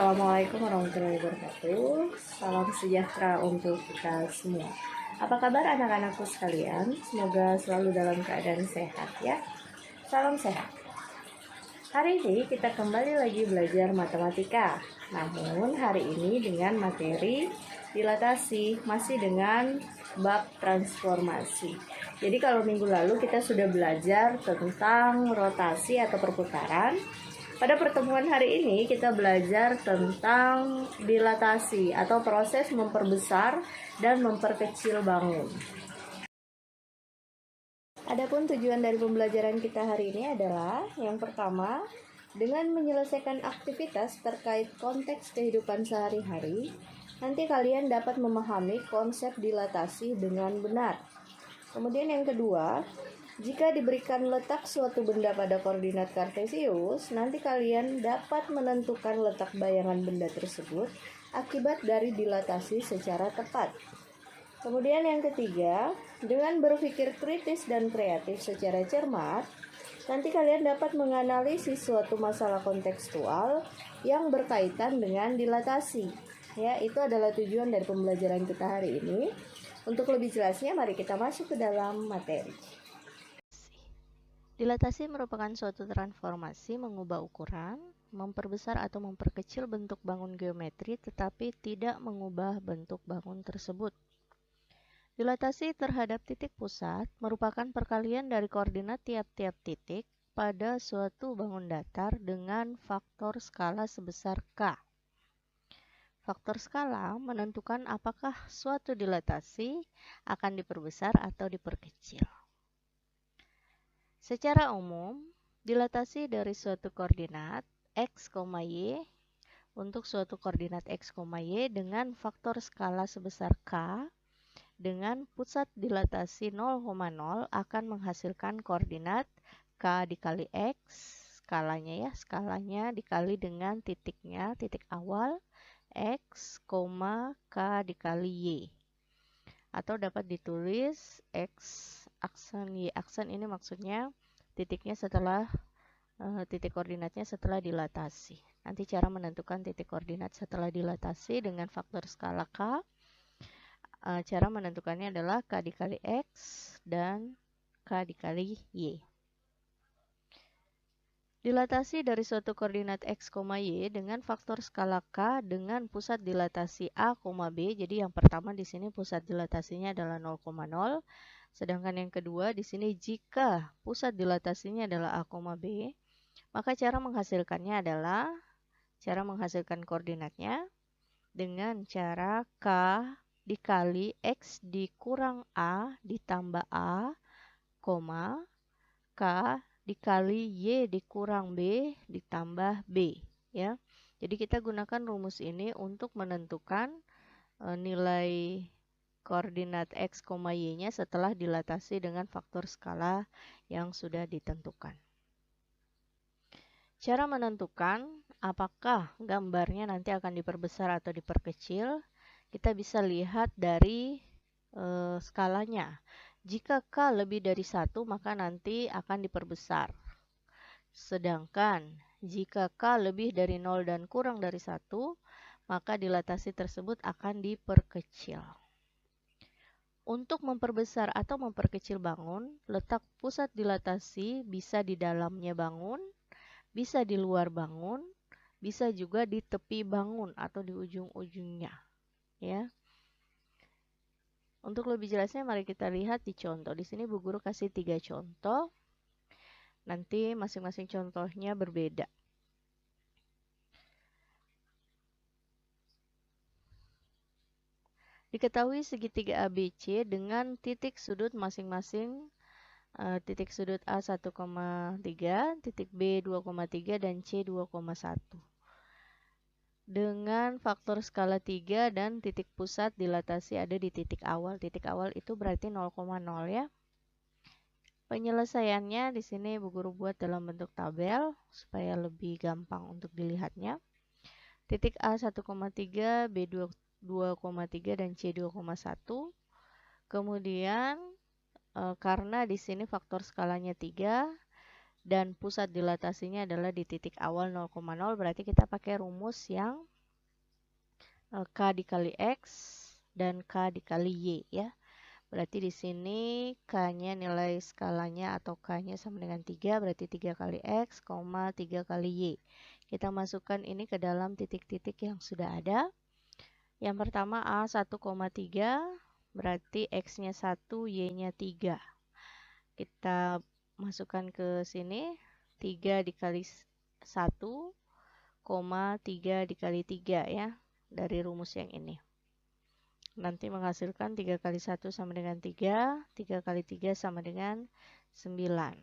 Assalamualaikum warahmatullahi wabarakatuh. Salam sejahtera untuk kita semua. Apa kabar anak-anakku sekalian? Semoga selalu dalam keadaan sehat ya. Salam sehat. Hari ini kita kembali lagi belajar matematika. Namun hari ini dengan materi dilatasi, masih dengan bab transformasi. Jadi kalau minggu lalu kita sudah belajar tentang rotasi atau perputaran. Pada pertemuan hari ini kita belajar tentang dilatasi atau proses memperbesar dan memperkecil bangun. Adapun tujuan dari pembelajaran kita hari ini adalah yang pertama, dengan menyelesaikan aktivitas terkait konteks kehidupan sehari-hari, nanti kalian dapat memahami konsep dilatasi dengan benar. Kemudian yang kedua, jika diberikan letak suatu benda pada koordinat kartesius, nanti kalian dapat menentukan letak bayangan benda tersebut akibat dari dilatasi secara tepat. Kemudian yang ketiga, dengan berpikir kritis dan kreatif secara cermat, nanti kalian dapat menganalisis suatu masalah kontekstual yang berkaitan dengan dilatasi. Ya, itu adalah tujuan dari pembelajaran kita hari ini. Untuk lebih jelasnya, mari kita masuk ke dalam materi. Dilatasi merupakan suatu transformasi mengubah ukuran, memperbesar atau memperkecil bentuk bangun geometri tetapi tidak mengubah bentuk bangun tersebut. Dilatasi terhadap titik pusat merupakan perkalian dari koordinat tiap-tiap titik pada suatu bangun datar dengan faktor skala sebesar K. Faktor skala menentukan apakah suatu dilatasi akan diperbesar atau diperkecil. Secara umum, dilatasi dari suatu koordinat x, y untuk suatu koordinat x, y dengan faktor skala sebesar K dengan pusat dilatasi 0,0 akan menghasilkan koordinat K dikali X, skalanya dikali dengan titiknya, titik awal X, K dikali Y. Atau dapat ditulis X aksen, Y aksen ini maksudnya titiknya setelah titik koordinatnya setelah dilatasi. Nanti cara menentukan titik koordinat setelah dilatasi dengan faktor skala K. Cara menentukannya adalah K dikali X dan K dikali Y. Dilatasi dari suatu koordinat X, Y dengan faktor skala K dengan pusat dilatasi A, B. Jadi yang pertama di sini pusat dilatasinya adalah 0,0. Sedangkan yang kedua di sini jika pusat dilatasinya adalah A, B, maka cara menghasilkannya adalah cara menghasilkan koordinatnya dengan cara K dikali X dikurang A ditambah A, K dikali Y dikurang B ditambah B. Ya. Jadi kita gunakan rumus ini untuk menentukan nilai koordinat X, Y-nya setelah dilatasi dengan faktor skala yang sudah ditentukan. Cara menentukan apakah gambarnya nanti akan diperbesar atau diperkecil, kita bisa lihat dari skalanya. Jika K lebih dari 1, maka nanti akan diperbesar. Sedangkan jika K lebih dari 0 dan kurang dari 1, maka dilatasi tersebut akan diperkecil. Untuk memperbesar atau memperkecil bangun, letak pusat dilatasi bisa di dalamnya bangun, bisa di luar bangun, bisa juga di tepi bangun atau di ujung-ujungnya. Ya. Untuk lebih jelasnya mari kita lihat di contoh. Di sini Bu Guru kasih 3 contoh. Nanti masing-masing contohnya berbeda. Diketahui segitiga ABC dengan titik sudut masing-masing titik sudut A 1,3, titik B 2,3 dan C 2,1. Dengan faktor skala 3 dan titik pusat dilatasi ada di titik awal. Titik awal itu berarti 0,0 ya. Penyelesaiannya di sini Bu Guru buat dalam bentuk tabel supaya lebih gampang untuk dilihatnya. Titik A 1,3, B 2,3 dan C 2,1. Kemudian karena di sini faktor skalanya 3 dan pusat dilatasinya adalah di titik awal 0,0, berarti kita pakai rumus yang K dikali X dan K dikali Y ya. Berarti di sini K-nya nilai skalanya atau K-nya sama dengan 3, berarti 3 kali X, 3 kali Y. Kita masukkan ini ke dalam titik-titik yang sudah ada. Yang pertama A 1,3, berarti X-nya 1, Y-nya 3. Kita masukkan ke sini, 3 dikali 1, 3 dikali 3 ya, dari rumus yang ini. Nanti menghasilkan 3 kali 1 sama dengan 3, 3 kali 3 sama dengan 9.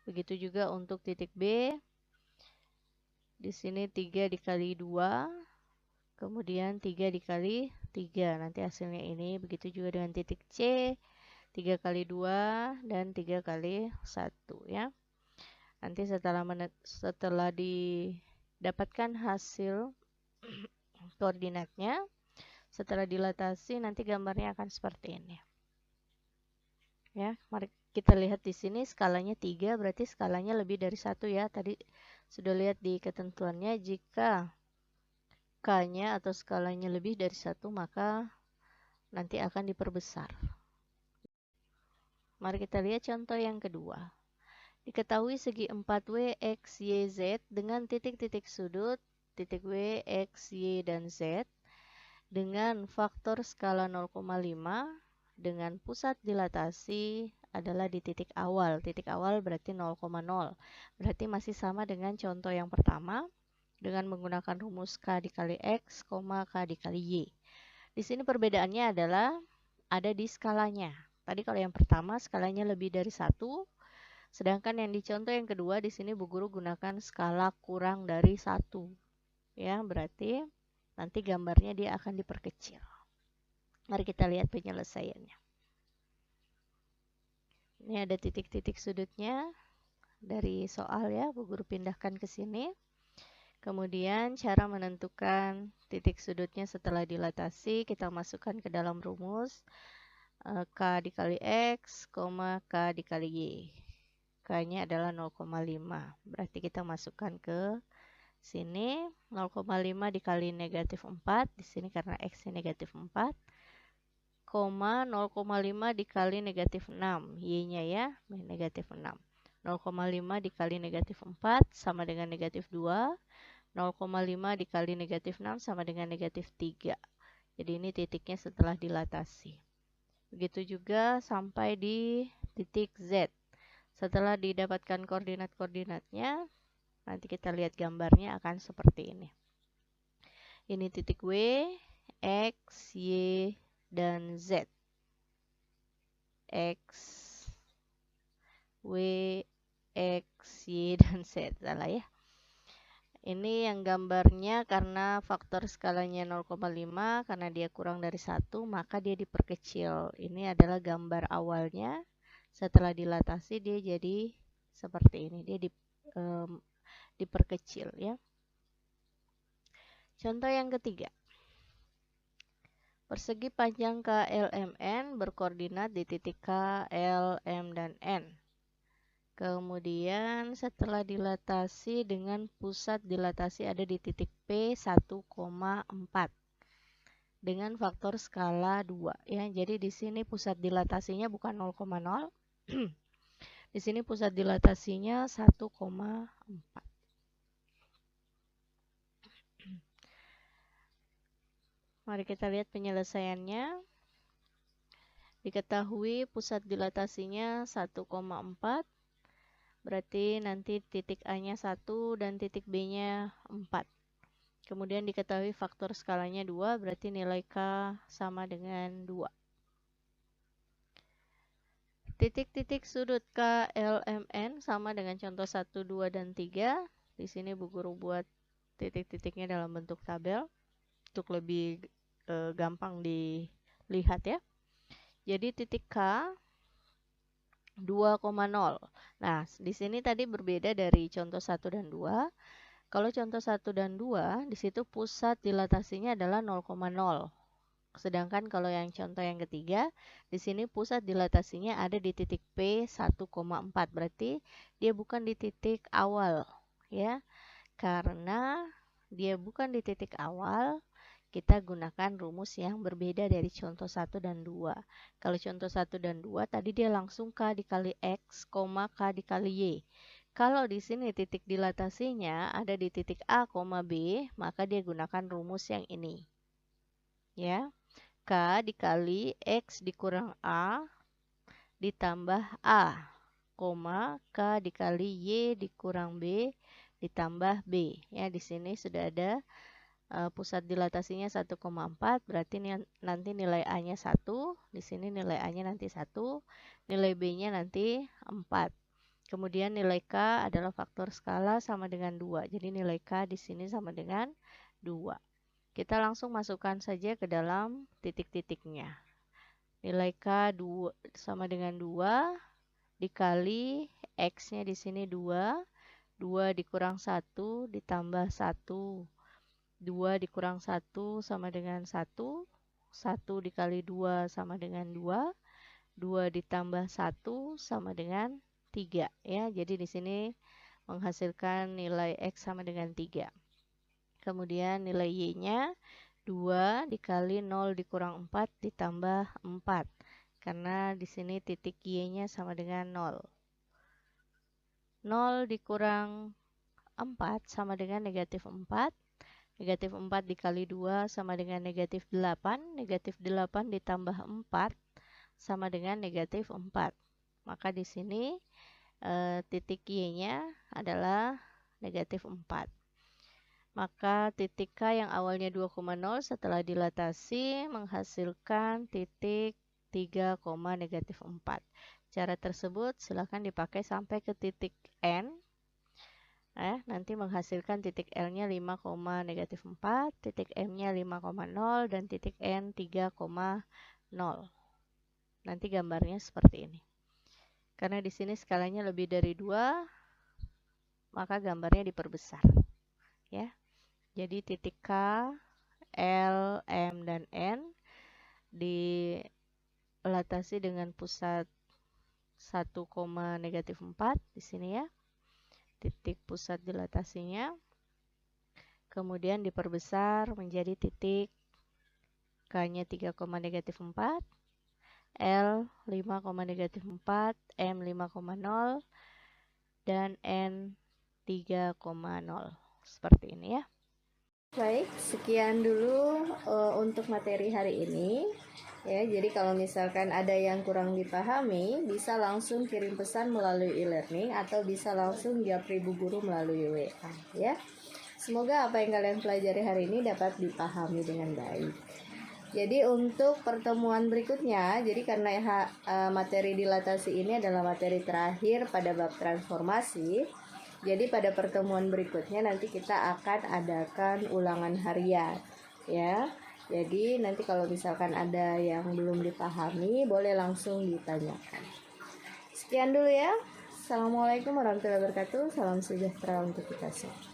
Begitu juga untuk titik B. Di sini 3 dikali 2, kemudian 3 dikali 3. Nanti hasilnya ini. Begitu juga dengan titik C, 3 kali 2 dan 3 kali 1 ya. Nanti setelah didapatkan hasil koordinatnya, setelah dilatasi nanti gambarnya akan seperti ini. Ya, mari kita lihat di sini skalanya 3, berarti skalanya lebih dari 1 ya. Tadi sudah lihat di ketentuannya, jika K-nya atau skalanya lebih dari 1, maka nanti akan diperbesar. Mari kita lihat contoh yang kedua. Diketahui segi 4W, X, Y, Z dengan titik-titik sudut, titik W, X, Y, dan Z dengan faktor skala 0,5 dengan pusat dilatasi adalah di titik awal. Titik awal berarti 0,0. Berarti masih sama dengan contoh yang pertama dengan menggunakan rumus K dikali X, K dikali Y. Di sini perbedaannya adalah ada di skalanya. Tadi kalau yang pertama skalanya lebih dari 1, sedangkan yang di contoh yang kedua di sini Bu Guru gunakan skala kurang dari 1. Ya, berarti nanti gambarnya dia akan diperkecil. Mari kita lihat penyelesaiannya. Ini ada titik-titik sudutnya dari soal ya, Bu Guru pindahkan ke sini. Kemudian cara menentukan titik sudutnya setelah dilatasi, kita masukkan ke dalam rumus K dikali X, K dikali Y. K-nya adalah 0,5. Berarti kita masukkan ke sini 0,5 dikali negatif 4. Di sini karena X-nya negatif 4. 0,5 dikali negatif 6. Y-nya ya, negatif 6. 0,5 dikali negatif 4 sama dengan negatif 2. 0,5 dikali negatif 6 sama dengan negatif 3. Jadi ini titiknya setelah dilatasi. Begitu juga sampai di titik Z. Setelah didapatkan koordinat-koordinatnya, nanti kita lihat gambarnya akan seperti ini. Ini titik W, X, Y, dan Z. X, W, X, Y, dan Z. Salah ya. Ini yang gambarnya karena faktor skalanya 0,5, karena dia kurang dari 1, maka dia diperkecil. Ini adalah gambar awalnya. Setelah dilatasi dia jadi seperti ini. Dia diperkecil ya. Contoh yang ketiga. Persegi panjang KLMN berkoordinat di titik K, L, M, dan N. Kemudian setelah dilatasi dengan pusat dilatasi ada di titik P 1,4 dengan faktor skala 2 ya. Jadi di sini pusat dilatasinya bukan 0,0. Di sini pusat dilatasinya 1,4. Mari kita lihat penyelesaiannya. Diketahui pusat dilatasinya 1,4. Berarti nanti titik A-nya 1 dan titik B-nya 4. Kemudian diketahui faktor skalanya 2, berarti nilai K sama dengan 2. Titik-titik sudut K, L, M, N sama dengan contoh 1, 2, dan 3. Di sini Bu Guru buat titik-titiknya dalam bentuk tabel untuk lebih gampang dilihat ya. Jadi titik K 2,0. Nah, di sini tadi berbeda dari contoh 1 dan 2. Kalau contoh 1 dan 2, di situ pusat dilatasinya adalah 0,0. Sedangkan kalau yang contoh yang ketiga, di sini pusat dilatasinya ada di titik P 1,4. Berarti dia bukan di titik awal, ya. Karena dia bukan di titik awal, kita gunakan rumus yang berbeda dari contoh 1 dan 2. Kalau contoh 1 dan 2 tadi dia langsung K dikali X, K dikali Y. Kalau di sini titik dilatasinya ada di titik A, B, maka dia gunakan rumus yang ini. Ya, K dikali X dikurang A ditambah A, K dikali Y dikurang B ditambah B. Ya, di sini sudah ada pusat dilatasinya 1,4, berarti nanti nilai A-nya 1, di sini nilai A-nya nanti 1, nilai B-nya nanti 4. Kemudian nilai K adalah faktor skala sama dengan 2, jadi nilai K di sini sama dengan 2. Kita langsung masukkan saja ke dalam titik-titiknya. Nilai K sama dengan 2, dikali X-nya di sini 2, 2 dikurang 1 ditambah 1, 2 dikurang 1 sama dengan 1, 1 dikali 2 sama dengan 2, 2 ditambah 1 sama dengan 3. Ya, jadi di sini menghasilkan nilai X sama dengan 3. Kemudian nilai Y-nya 2 dikali 0 dikurang 4 ditambah 4. Karena di sini titik Y-nya sama dengan 0. 0 dikurang 4 sama dengan negatif 4. Negatif 4 dikali 2 sama dengan negatif 8. Negatif 8 ditambah 4 sama dengan negatif 4. Maka di sini titik Y-nya adalah negatif 4. Maka titik K yang awalnya 2,0 setelah dilatasi menghasilkan titik 3, negatif 4. Cara tersebut silakan dipakai sampai ke titik N. Nanti menghasilkan titik L-nya 5, negatif 4, titik M-nya 5,0, dan titik N 3,0. Nanti gambarnya seperti ini. Karena di sini skalanya lebih dari 2, maka gambarnya diperbesar. Ya. Jadi titik K, L, M, dan N dilatasi dengan pusat 1, negatif 4 di sini ya. Titik pusat dilatasinya, kemudian diperbesar menjadi titik K-nya 3, negatif 4, L 5, negatif 4, M 5,0, dan N 3,0. Seperti ini ya. Baik, sekian dulu untuk materi hari ini. Ya, jadi kalau misalkan ada yang kurang dipahami, bisa langsung kirim pesan melalui e-learning atau bisa langsung japri Bu Guru melalui WA ya. Semoga apa yang kalian pelajari hari ini dapat dipahami dengan baik. Jadi untuk pertemuan berikutnya, jadi karena materi dilatasi ini adalah materi terakhir pada bab transformasi, jadi pada pertemuan berikutnya nanti kita akan adakan ulangan harian ya. Jadi nanti kalau misalkan ada yang belum dipahami, boleh langsung ditanyakan. Sekian dulu ya. Assalamualaikum warahmatullahi wabarakatuh. Salam sejahtera untuk kita semua.